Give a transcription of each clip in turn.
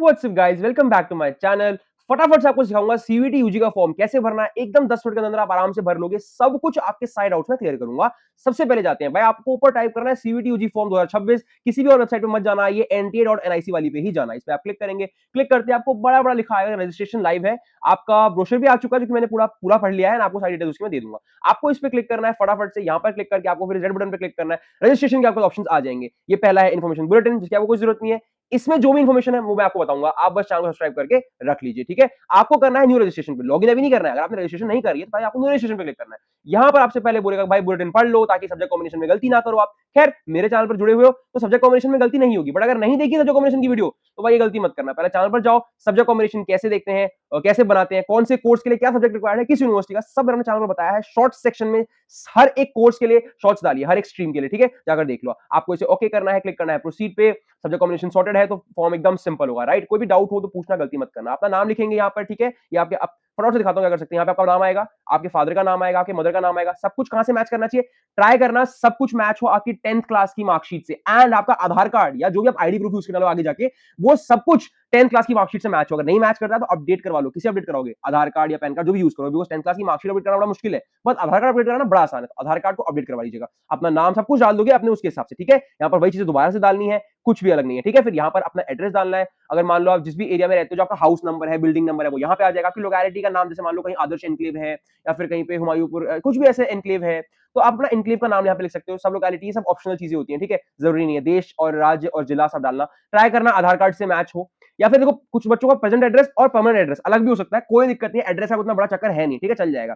What's up guys, welcome back to my channel. फटाफट से आपको सिखाऊंगा सीवीटी यूजी का फॉर्म कैसे भरना है। एकदम 10 मिनट के अंदर आप आराम से भर लोगे। सब कुछ आपके साइड आउट्स में क्लियर करूंगा। सबसे पहले जाते हैं भाई, आपको ऊपर टाइप करना है सीवीटी यूजी फॉर्म 2026। किसी भी और वेबसाइट पे मत जाना, ये nta.nic वाली पे ही जाना है। इस पे आप क्लिक करेंगे। क्लिक करते हैं आपको बड़ा बड़ा लिखा आएगा रजिस्ट्रेशन लाइव है। आपका ब्रोशर भी आ चुका है जो कि मैंने पूरा पूरा पढ़ लिया है। आपको सारी डिटेल्स उसमें दे दूंगा। आपको इस पे क्लिक करना है फटाफट से। यहाँ पर क्लिक करके आपको फिर रेड बटन पे क्लिक करना है। रजिस्ट्रेशन के आपको ऑप्शन आ जाएंगे। ये पहला है इन्फॉर्मेशन बुलेटिन, जिसकी आपको कोई जरूरत नहीं है। इसमें जो भी इन्फॉर्मेशन है वो मैं आपको बताऊंगा। आप बस चैनल को सब्सक्राइब करके रख लीजिए, ठीक है। आपको करना है न्यू रजिस्ट्रेशन पे। लॉगिन अभी नहीं करना है। अगर आपने रजिस्ट्रेशन नहीं करी है तो भाई आपको न्यू रजिस्ट्रेशन पे क्लिक करना है। यहां पर आपसे पहले बोलेगा भाई बुलेटिन पढ़ लो ताकि सब्जेक्ट कॉम्बिनेशन में गलती ना करो आप। खैर, मेरे चैनल पर जुड़े हुए हो तो सब्जेक्ट कॉम्बिनेशन में गलती नहीं होगी, बट अगर नहीं देखी सब्जेक्ट कॉम्बिनेशन की वीडियो तो भाई ये गलती मत करना। पहले चैनल पर जाओ, सब्जेक्ट कॉम्बिनेशन कैसे देखते हैं, कैसे बनाते हैं, कौन से कोर्स के लिए क्या सब्जेक्ट रिक्वायर्ड है, किस यूनिवर्सिटी का, सब मैंने चैनल पर बताया है। शॉर्ट सेक्शन में हर एक कोर्स के लिए शॉर्ट्स डालिए, हर एक स्ट्रीम के लिए, ठीक है। जाकर देख लो। आपको इसे ओके करना है, क्लिक करना है प्रोसीड पे। सब्जेक्ट कॉम्बिनेशन सॉर्टेड है तो फॉर्म एकदम सिंपल होगा, राइट। कोई भी डाउट हो तो पूछना, गलती मत करना। अपना नाम लिखेंगे यहाँ पर, ठीक है। ये आपके फटाफट से दिखाता हूँ क्या कर सकते हैं। यहाँ पे आपका नाम आएगा, आपके फादर का नाम आएगा, आपके मदर का नाम आएगा। सब कुछ कहां से मैच करना चाहिए, ट्राई करना सब कुछ मैच हो आपकी 10th क्लास की मार्कशीट से। एंड आपका आधार कार्ड या जो भी आप आईडी प्रूफ यूज करना लो आगे जाके, वो सब कुछ 10th क्लास की मार्कशीट से मैच होगा। नहीं मैच करता है तो अपडेट करवा लो। किसे अपडेट कराओगे, आधार कार्ड या पैन कार्ड जो भी यूज करो, बिकॉज 10th क्लास की मार्कशीट अपडेट करना बड़ा मुश्किल है। बस आधार कार्ड अपडेट करना बड़ा आसान है। तो आधार कार्ड को अपडेट करवा लीजिएगा। अपना नाम सब कुछ डाल दोगे अपने उसके हिसाब से, ठीक है। यहाँ पर वही चीजें दोबारा से डालनी है, कुछ भी अलग नहीं है, ठीक है। फिर यहाँ पर अपना एड्रेस डालना है। अगर मान लो आप जिस भी एरिया में रहते हो, जो आपका हाउस नंबर है, बिल्डिंग नंबर है, वो यहाँ पे आ जाएगा। आपकी लोकेलिटी का नाम, जैसे मान लो कहीं आदर्श एनक्लेव है या फिर कहीं पे हुमायूंपुर, कुछ भी ऐसे एनक्लेव है, तो आप अपना एनक्लेव का नाम यहाँ पे लिख सकते हो। सब लोकेलिटी, ये सब ऑप्शनल चीजें होती हैं, ठीक है। जरूरी नहीं है। देश और राज्य और जिला सब डालना। ट्राई करना आधार कार्ड से मैच हो। या फिर देखो, कुछ बच्चों का प्रेजेंट एड्रेस और परमानेंट एड्रेस अलग भी हो सकता है, कोई दिक्कत नहीं है। एड्रेस का उतना बड़ा चक्कर है नहीं, ठीक है, चल जाएगा।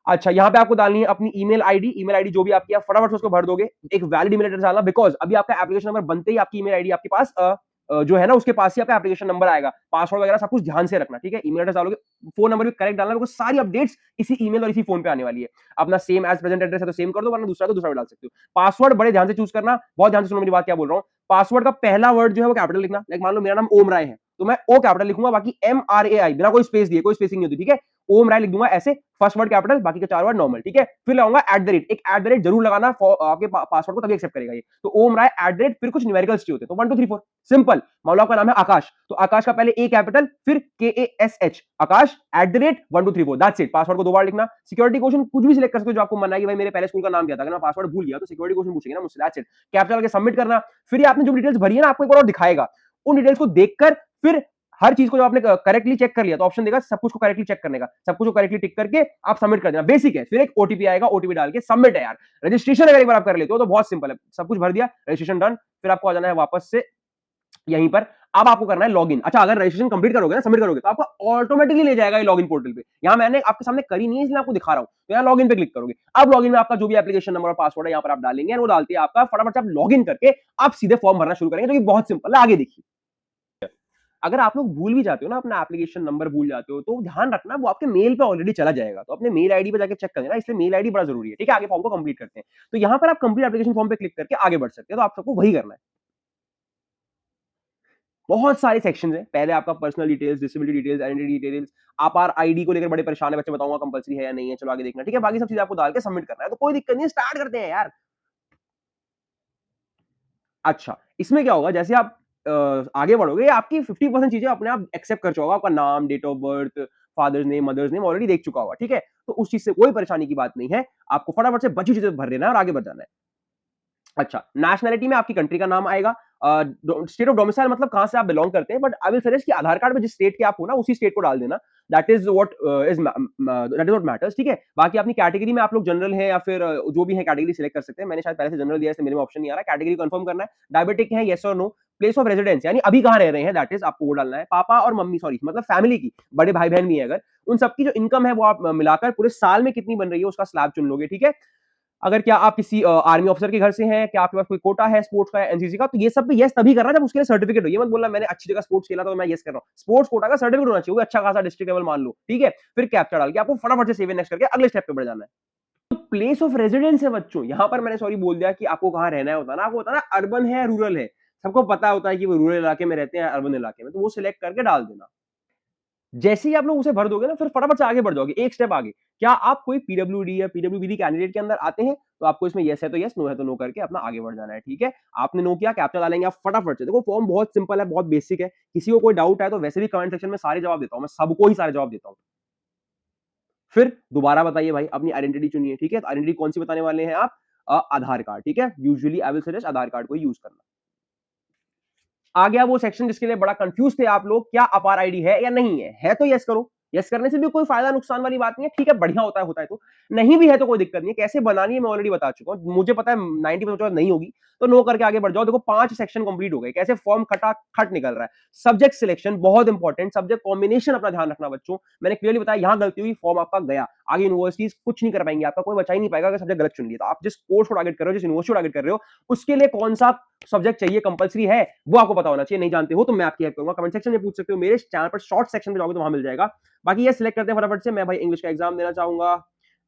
अच्छा, यहाँ पे आपको डालनी है अपनी ईमेल आईडी। ईमेल आईडी जो भी आपकी, आप फटाफट से उसको भर दोगे। एक वैलिड ईमेल एड्रेस डालना, बिकॉज अभी आपका एप्लीकेशन नंबर बनते ही आपकी ईमेल आईडी आपके पास जो है ना, उसके पास ही आपका एप्लीकेशन नंबर आएगा। पासवर्ड वगैरह सब कुछ ध्यान से रखना, ठीक है। ईमेल एड्रेस डालोगे, फोन नंबर भी करेक्ट डालना, बिकॉज सारी अपडेट्स इसी ईमेल और इसी फोन पे आने वाली है। अपना सेम एज प्रेजेंट एड्रेस है तो सेम कर दो, वरना दूसरा तो दूसरा भी डाल सकते हो। पासवर्ड बड़े ध्यान से चूज करना। बहुत ध्यान से सुनो मेरी बात क्या बोल रहा हूँ। पासवर्ड का पहला वर्ड जो है वो कैपिटल लिखना। लाइक मान लो मेरा नाम ओम राय है तो मैं ओ कैपिटल लिखूंगा, बाकी MRAI बिना कोई स्पेस दिए, कोई स्पेसिंग नहीं होती, ठीक है। ओम राय लिख दूंगा ऐसे, फर्स्ट वर्ड कैपिटल, बाकी के 4 वर्ड नॉर्मल, ठीक है। फिर लगाऊंगा एट द रेट। एक एट द रेट जरूर लगाना आपके पासवर्ड को, तभी एक्सेप्ट करेगा ये। तो ओम राय एट द रेट, फिर कुछ न्यूमेरिकल्स चाहिए होते हैं, तो 1 2 3 4 सिंपल। मान लो आपका नाम है आकाश, तो आकाश का पहले ए कैपिटल फिर KASH, Akash at the rate 1 2 3 4, that's it. Password को 2 बार लिखना। सिक्योरिटी क्वेश्चन कुछ भी सिलेक्ट कर सकते हो जो आपको मना है कि भाई मेरे पहले स्कूल का नाम क्या था, अगर मैं पासवर्ड भूल गया तो सिक्योरिटी क्वेश्चन पूछेंगे ना मुझसे, दैट्स इट। कैप्चर करके सबमिट करना। फिर ये आपने जो डिटेल्स भरी है ना, आपको एक बार और दिखाएगा। उन डिटेल्स को देखकर फिर हर चीज को जब आपने करेक्टली चेक कर लिया तो ऑप्शन देगा सब कुछ को करेक्टली चेक करने का। सब कुछ को करेक्टली टिक करके आप सबमिट कर देना, बेसिक है। फिर एक ओटीपी आएगा, ओटीपी डाल के सबमिट है यार। रजिस्ट्रेशन अगर एक बार आप कर लेते हो तो बहुत सिंपल है। सब कुछ भर दिया, रजिस्ट्रेशन डन। फिर आपको आ जाना है वापस से यहीं पर। अब आपको करना है लॉगिन। अच्छा, अगर रजिस्ट्रेशन कंप्लीट करोगे ना, सबमिट करोगे, तो आपको ऑटोमेटिकली ले जाएगा ये लॉगिन पोर्टल पे। यहां मैंने आपके सामने करी नहीं है इसलिए आपको दिखा रहा हूं। तो यहां लॉगिन पे क्लिक करोगे। अब लॉगिन में आपका जो भी एप्लीकेशन नंबर और पासवर्ड है यहां पर आप डालेंगे, और वो डालते हैं आपका। फटाफट से आप लॉगिन करके आप सीधे फॉर्म भरना शुरू करेंगे, जो कि बहुत सिंपल है। आगे देखिए, अगर आप लोग भूल भी जाते हो ना, अपना एप्लीकेशन नंबर भूल जाते हो, तो ध्यान रखना वो आपके मेल पे ऑलरेडी चला जाएगा। तो अपने मेल आईडी पे जाके चेक करना, इसलिए मेल आईडी बड़ा जरूरी है, ठीक है। आगे फॉर्म को कंप्लीट करते हैं। तो यहां पर आप कंप्लीट एप्लीकेशन फॉर्म पे क्लिक करके आगे बढ़ सकते हैं। तो आप सबको वही करना है। बहुत सारे सेक्शन है। पहले आपका personal details, disability details, identity details. आप आर आईडी को लेकर बड़े परेशान है, बच्चे बताऊंगा कंपलसरी है या नहीं है, चलो आगे देखना, ठीक है। बाकी सब चीजें आपको डाल के सबमिट करना है, तो कोई दिक्कत नहीं है। स्टार्ट करते हैं यार। अच्छा, इसमें क्या होगा, जैसे आप आगे बढ़ोगे, आपकी 50% चीजें अपने आप एक्सेप्ट कर चुका होगा। आपका नाम, date of birth, father's name, mother's name already देख चुका होगा, ठीक है। तो उस चीज से कोई परेशानी की बात नहीं है। आपको फटाफट से बची चीजें भर देना है और आगे बढ़ जाना है। अच्छा, नेशनैलिटी में आपकी कंट्री का नाम आएगा। स्टेट ऑफ डोमिसाइल मतलब कहां से आप बिलोंग करते हैं, बट आई विल सजेस्ट कि आधार कार्ड में जिस स्टेट के आप हो ना, उसी स्टेट को डाल देना। दैट इज व्हाट मैटर्स, ठीक है। बाकी अपनी कैटेगरी में आप लोग जनरल है या फिर जो भी है कैटेगरी सिलेक्ट कर सकते हैं। मैंने शायद पहले से जनरल दिया है, इसलिए मेरे में ऑप्शन नहीं आ रहा। कैटेगरी कंफर्म करना है। डायबिटिक है, येस और नो। प्लेस ऑफ रेजिडेंस यानी अभी कहां रह रहे हैं, दैट इज आपको वो डालना है। पापा और मम्मी, सॉरी मतलब फैमिली की, बड़े भाई बहन भी है अगर, उन सबकी जो इनकम है वो आप मिलाकर पूरे साल में कितनी बन रही है उसका स्लैब चुन लोगे, ठीक है। अगर क्या आप किसी आर्मी ऑफिसर के घर से हैं, क्या आपके पास कोई कोटा है स्पोर्ट्स का या एनसीसी का, तो ये सब भी यस तभी करना जब उसके लिए सर्टिफिकेट हो। ये मत बोलना मैंने अच्छी जगह स्पोर्ट्स खेला तो मैं यस कर रहा हूँ। स्पोर्ट्स कोटा का सर्टिफिकेट होना चाहिए, वो अच्छा खासा डिस्ट्रिक्ट लेवल मान लो, ठीक है। फिर कैप्चा डाल के आपको फटाफट से सेव एंड नेक्स्ट करके अगले स्टेप पे बढ़ जाना है। तो प्लेस ऑफ रेजिडेंस है बच्चों, यहां पर मैंने सॉरी बोल दिया कि आपको कहां रहना है, होता ना, आपको होता ना अर्बन है रूरल है। सबको पता होता है कि वो रूरल इलाके में रहते हैं, अर्बन इलाके में, तो वो सिलेक्ट करके डाल देना। जैसे ही आप लोग उसे भर दोगे ना, फिर फटाफट से आगे बढ़ जाओगे, एक स्टेप आगे। क्या आप कोई पीडब्ल्यूडी या पीडब्ल्यूबीडी कैंडिडेट के अंदर आते हैं, तो आपको इसमें यस है तो यस, नो है तो नो करके अपना आगे बढ़ जाना है, ठीक है। आपने नो किया, कैप्चा डालेंगे आप फटाफट से। देखो फॉर्म बहुत सिंपल है, बहुत बेसिक है। किसी को कोई डाउट है तो वैसे भी कमेंट सेक्शन में सारे जवाब देता हूं, मैं सबको ही सारे जवाब देता हूं। फिर दोबारा बताइए भाई, अपनी आइडेंटिटी चुनिए, ठीक है। तो आइडेंटिटी कौन सी बताने वाले हैं आप? आधार कार्ड, ठीक है। Usually I will suggest Aadhaar card को यूज करना। आ गया वो सेक्शन जिसके लिए बड़ा कंफ्यूज थे आप लोग, क्या अपार आईडी है या नहीं है तो यस करो। यस करने से भी कोई फायदा नुकसान वाली बात नहीं है, ठीक है, बढ़िया होता है, होता है तो। नहीं भी है तो कोई दिक्कत नहीं है, कैसे बनानी है मैं ऑलरेडी बता चुका हूं, मुझे पता है 90% नहीं होगी, तो नो करके आगे बढ़ जाओ। देखो 5 सेक्शन कंप्लीट हो गए, कैसे फॉर्म खटा खट निकल रहा है। सब्जेक्ट सिलेक्शन बहुत इंपॉर्टेंट, सब्जेक्ट कॉम्बिनेशन अपना ध्यान रखना बच्चों। मैंने क्लियरली बताया, यहां गलती हुई फॉर्म आपका गया, आगे यूनिवर्सिटीज कुछ नहीं कर पाएंगे, आपका कोई बचा ही नहीं पाएगा अगर सब्जेक्ट गलत चुन लिया। तो आप जिस कोर्स को टारगेट कर रहे हो, जिस यूनिवर्सिटी को टारगेट कर रहे हो, उसके लिए कौन सा सब्जेक्ट चाहिए, कंपलसरी है, वो आपको पता होना चाहिए। नहीं जानते हो तो मैं आपकी हेल्प करूंगा, कमेंट सेक्शन में पूछ सकते हो, मेरे चैनल पर शॉर्ट सेक्शन में जाओगे तो वहां मिल जाएगा। बाकी ये सिलेक्ट करते हैं फटाफट से। मैं भाई इंग्लिश का एग्जाम देना चाहूंगा,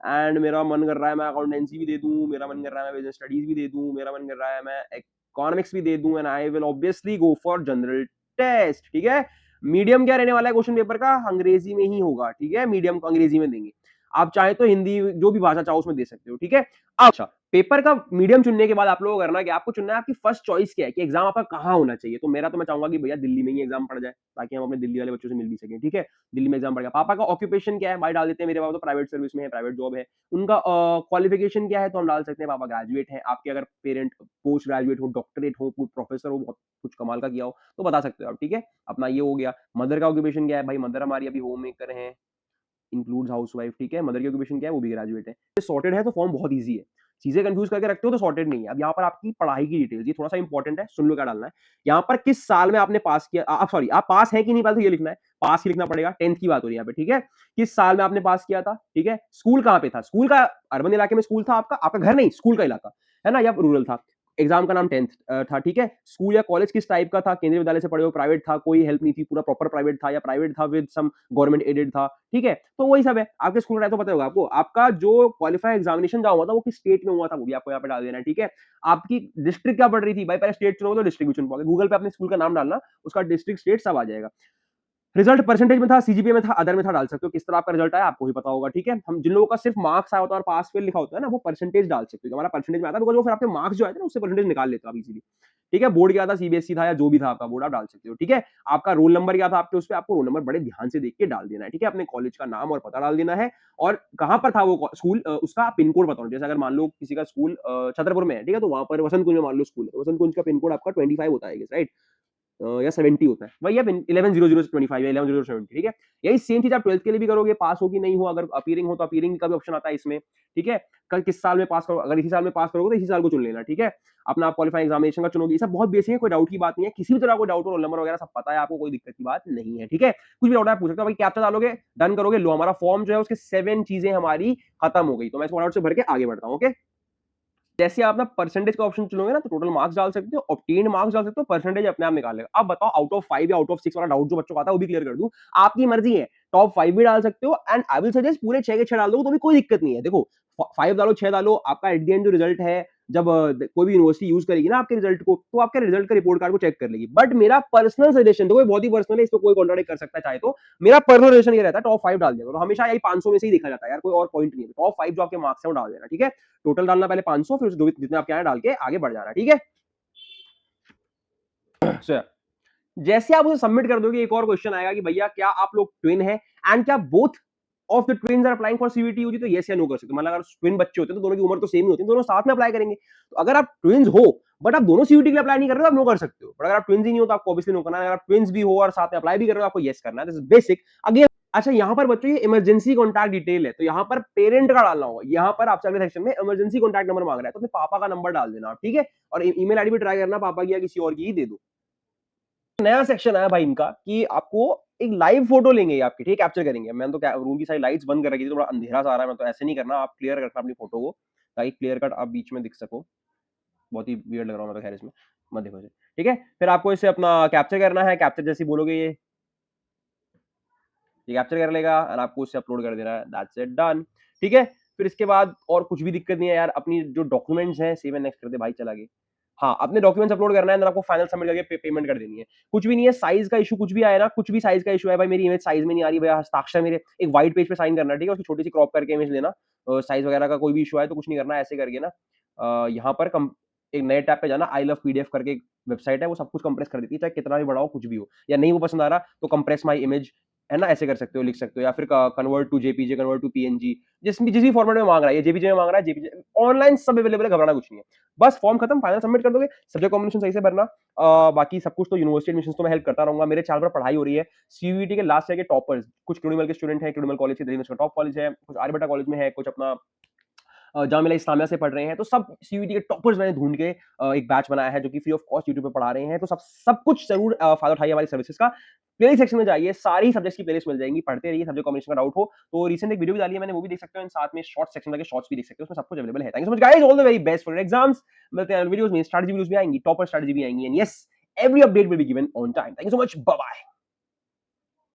एंड मेरा मन कर रहा है मैं अकाउंटेंसी भी दे दूं, मेरा मन कर रहा है मैं बिजनेस स्टडीज भी दे दूं, मेरा मन कर रहा है मैं इकोनॉमिक्स भी दे दूं, and I will obviously go for general test, ठीक है। मीडियम क्या रहने वाला है क्वेश्चन पेपर का? अंग्रेजी में ही होगा, ठीक है, मीडियम को अंग्रेजी में देंगे। आप चाहे तो हिंदी, जो भी भाषा चाहो उसमें दे सकते हो, ठीक है। अच्छा, पेपर का मीडियम चुनने के बाद आप लोगों को करना कि आपको चुनना है आपकी फर्स्ट चॉइस क्या है, कि एग्जाम आपका कहाँ होना चाहिए। तो मेरा तो मैं चाहूंगा कि भैया दिल्ली में ही एग्जाम पड़ जाए, ताकि हम अपने दिल्ली वाले बच्चों से मिल भी सकें, ठीक है। दिल्ली में एग्जाम पड़ गया। पापा का ऑक्यूपेशन क्या है, भाई डाल देते हैं, मेरे पापा तो प्राइवेट सर्विस में है, प्राइवेट जॉब है। उनका क्वालिफिकेशन क्या है, तो हम डाल सकते हैं पापा ग्रेजुएट है। आपके अगर पेरेंट पोस्ट ग्रेजुएट हो, डॉक्टरेट हो, कोई प्रोफेसर हो, बहुत कुछ कमाल का किया हो, तो बता सकते हो आप, ठीक है। अपना ये हो गया। मदर का ऑक्यूपेशन क्या है, भाई मदर हमारी अभी होम मेकर है, इंक्लूड्स हाउसवाइफ, ठीक है। मदर की ऑक्यूपेशन क्या है, वो भी ग्रेजुएट है। सॉर्टेड है तो फॉर्म बहुत ईजी है। चीजें कंफ्यूज करके रखते हो तो सॉर्टेड नहीं है। अब यहाँ पर आपकी पढ़ाई की डिटेल्स, ये थोड़ा सा इंपॉर्टेंट है, सुन लो क्या डालना है। यहाँ पर किस साल में आपने पास किया, आप सॉरी, आप पास है कि नहीं, पहले तो ये लिखना है। पास ही लिखना पड़ेगा, 10th की बात हो रही है यहाँ पे, ठीक है। किस साल में आपने पास किया था, ठीक है। स्कूल कहाँ पे था, स्कूल का अर्बन इलाके में स्कूल था आपका, आपका घर नहीं, स्कूल का इलाका है ना, या रूरल था। एग्जाम का नाम 10th था, ठीक है। स्कूल या कॉलेज किस टाइप का था, केंद्रीय विद्यालय से पढ़े हो, प्राइवेट था, कोई हेल्प नहीं थी, पूरा प्रॉपर प्राइवेट था, या प्राइवेट था विद सम गवर्नमेंट एडेड था, ठीक है। तो वही सब है। आपके स्कूल का तो पता होगा आपको। आपका जो क्वालिफाई एग्जामिनेशन जहाँ हुआ था वो किस स्टेट में हुआ था, वो भी आपको यहाँ पे डाल देना है, ठीक है। आपकी डिस्ट्रिक्ट क्या पड़ रही थी भाई, पहले स्टेट चुनोगे तो डिस्ट्रिक्ट भी चुन पाओगे। गूगल पे अपने स्कूल का नाम डालना, उसका डिस्ट्रिक्ट स्टेट सब आ जाएगा। रिजल्ट परसेंटेज में था, सीजीपीए में था, अदर में था, डाल सकते हो। किस तरह आपका रिजल्ट आया आपको ही पता होगा, ठीक है। हम जिन लोगों का सिर्फ मार्क्स आया होता है और पास फेल लिखा होता है ना, वो परसेंटेज डाल सकते हो। हमारा परसेंटेज में आता है, बिकॉज वो फिर आपके मार्क्स जो आए थे ना, उससे परसेंटेज निकाल लेते हो आप इजीली, ठीक है। बोर्ड क्या था, सीबीएसई था, या जो भी था आपका बोर्ड, आप डाल सकते हो, ठीक है। आपका रोल नंबर क्या था आपके, उस पर आपको रोल नंबर बड़े ध्यान से देख के डाल देना है, ठीक है। अपने कॉलेज का नाम और पता डाल देना है, और कहाँ पर था वो स्कूल, उसका पिन कोड बताओ। जैसे अगर मान लो किसी का स्कूल छतरपुर में है, ठीक है, तो वहां पर वसंत कुंज में मान लो स्कूल है, तो वसंत कुंज का पिन कोड आपका 25 होता है, राइट, या 70 होता है, वही है 110025 या 110070, ठीक है। यही सेम चीज आप 12th के लिए भी करोगे, पास हो कि नहीं हो। अगर अपीयरिंग हो तो अपीयरिंग का भी ऑप्शन आता है इसमें, ठीक है। कल किस साल में पास करो, अगर इसी साल में पास करोगे तो इसी साल को चुन लेना, ठीक है। अपना आप क्वालिफाइंग एग्जामिनेशन का चुनोगे, ये सब बहुत बेसिक है, कोई डाउट की बात नहीं है। किसी भी तरह कोई डाउट हो, रोल नंबर वगैरह सब पता है आपको, कोई दिक्कत की बात नहीं है, ठीक है। कुछ भी डाउट है पूछ सकते हो। भाई कैप्चा डालोगे, डन करोगे, लो हमारा फॉर्म जो है उसके 7 चीजें हमारी खत्म हो गई। तो मैं इसको फटाफट से भर के आगे बढ़ता हूँ, ओके। जैसे आप ना परसेंटेज का ऑप्शन चुनोगे ना, तो टोटल मार्क्स डाल सकते हो, ऑब्टेन्ड मार्क्स डाल सकते हो, परसेंटेज अपने आप निकाल लेगा। अब बताओ आउट ऑफ 5 या आउट ऑफ 6 वाला डाउट जो बच्चों का आता है, वो भी क्लियर कर दूं, आपकी मर्जी है। टॉप 5 भी डाल सकते हो, एंड आई विल सजेस्ट पूरे 6 के 6 डाल दो तो भी कोई दिक्कत नहीं है। देखो 5 डालो, 6 डालो, आपका एट द एंड जो रिजल्ट है, जब कोई भी यूनिवर्सिटी यूज करेगी ना आपके रिजल्ट को, तो आपके रिजल्ट का रिपोर्ट कार्ड को चेक कर लेगी। बट मेरा पर्सनल सजेशन, देखो बहुत ही पर्सनल है, इसको कोई कॉन्ट्राडिक्ट कर सकता है चाहे तो। मेरा पर्सनल सजेशन ये रहता है, टॉप 5 डाल दिया करो हमेशा, यही 500 में से ही देखा जाता है यार, कोई और पॉइंट नहीं है। टॉप 5 जो आपके मार्क्स है वो डाल देना, ठीक है। टोटल डालना पहले 500, फिर जो जितने आपके यहाँ डाल के आगे बढ़ जाना, ठीक है। so, जैसे आप उसे सबमिट कर दोगे, एक और क्वेश्चन आएगा कि भैया क्या आप लोग ट्विन है, एंड क्या both of the twins are applying for CVT UG, तो यस या नो कर सकते हो। मतलब अगर ट्विन बच्चे होते हैं तो दोनों की उम्र तो सेम ही होती है, दोनों साथ में अप्लाई करेंगे। तो अगर आप ट्विन्स हो बट आप दोनों सीवीटी के लिए अप्लाई नहीं कर रहे हो, आप नो कर सकते हो। बट अगर आप ट्विन्स ही नहीं हो तो आपको ऑब्वियसली नो करना है। अगर आप ट्विन्स भी हो और साथ में अप्लाई भी कर रहे हो, आपको यस करना है, दिस इज बेसिक। अगेन अच्छा, यहाँ पर बच्चों ये इमरजेंसी कॉन्टैक्ट डिटेल है, तो यहाँ पर पेरेंट का डालना होगा। यहाँ पर आपसे अगले सेक्शन में इमरजेंसी कॉन्टैक्ट नंबर मांग रहा है, तो अपने पापा का नंबर डाल देना, ठीक है। और ईमेल आईडी भी ट्राई करना पापा की या किसी और की ही दे दो। नया सेक्शन आया भाई इनका कि आपको एक लाइव फोटो लेंगे ये आपकी, ठीक है, कैप्चर करेंगे। मैंने तो रूम की सारी लाइट्स बंद कर रखी थी, थोड़ा अंधेरा सा आ रहा है, मैं तो ऐसे नहीं करना, आप क्लियर रखना अपनी फोटो को, ताकि क्लियर कट आप बीच में दिख सको। बहुत ही वियर्ड लग रहा हूँ मैं तो, खैर इसमें मत देखो इसे, ठीक है। फिर आपको इसे अपना कैप्चर करना है, कैप्चर जैसे बोलोगे ये कैप्चर कर लेगा और आपको इसे अपलोड कर देना है, दैट्स इट, डन, ठीक है। फिर इसके बाद और कुछ भी दिक्कत नहीं है यार, अपनी जो डॉक्यूमेंट्स हैं सेव एंड नेक्स्ट कर दे भाई, चला गया। हाँ, अपने डॉक्यूमेंट्स अपलोड करना है, देन आपको फाइनल सबमिट करके पेमेंट कर देनी है। कुछ भी नहीं है, साइज़ का इश्यू कुछ भी आया ना, कुछ भी साइज़ का इश्यू है, भाई मेरी इमेज साइज़ में नहीं आ रही, भैया हस्ताक्षर मेरे एक व्हाइट पेज पे साइन करना है, ठीक है? उसकी छोटी-सी क्रॉप करके इमेज लेना। साइज़ वगैरह का कोई भी इश्यू आए तो कुछ नहीं करना है, ऐसे करके ना यहाँ पर कम एक नए टैब पे जाना, आई लव पीडीएफ करके एक वेबसाइट है, वो सब कुछ कंप्रेस कर देती है, चाहे कितना भी बड़ा हो, कुछ भी हो। या नहीं वो पसंद आ रहा, तो कंप्रेस माय इमेज है ना, ऐसे कर सकते हो, लिख सकते हो या फिर क convert to JPG, convert to PNG, जिस भी फॉर्मेट में माँग रहा है, ये जेपीजी में माँग रहा है, जेपीजी ऑनलाइन सब अवेलेबल है, घबराना कुछ नहीं है। बस फॉर्म खत्म, फाइनल सबमिट कर दोगे, सब्जेक्ट कॉम्बिनेशन सही से भरना। बाकी सब कुछ तो यूनिवर्सिटी एडमिशन्स तो मैं हेल्प करता रहूँगा। मेरे चैनल पर पढ़ाई हो रही है, सीयूईटी के लास्ट ईयर के टॉपर्स, कुछ क्रिमिनल के स्टूडेंट हैं, क्रिमिनल कॉलेज से दिल्ली में उसका टॉप कॉलेज है, कुछ आर्यभट्टा कॉलेज में है, कुछ अपना जामिया इस्लामिया से पढ़ रहे हैं, तो सब सीयूईटी के टॉपर्स मैंने ढूँढ के एक बैच बनाया है जो कि फ्री ऑफ कॉस्ट यूट्यूब पे पढ़ा रहे हैं, तो सब सब कुछ ज़रूर फ़ायदा उठाइए हमारी सर्विसेज़ का। प्लेलिस्ट सेक्शन में जाइए, सारी सब्जेक्ट्स की प्लेलिस्ट मिल जाएँगी, पढ़ते रहिए, सब्जेक्ट कॉम्बिनेशन का डाउट हो, तो रिसेंट एक वीडियो भी डाली है मैंने, वो भी देख सकते हो एंड साथ में शॉर्ट्स सेक्शन में जाके शॉर्ट्स भी देख सकते हो, उसमें सब कुछ अवेलेबल है। Thank you so much guys, all the very best for your exams. मिलते हैं अगले वीडियोज़ में, स्ट्रैटेजी वीडियोज़ भी आएँगी, टॉपर स्ट्रैटेजी भी आएँगी and yes, every update will be given on time. Thank you so much, bye bye.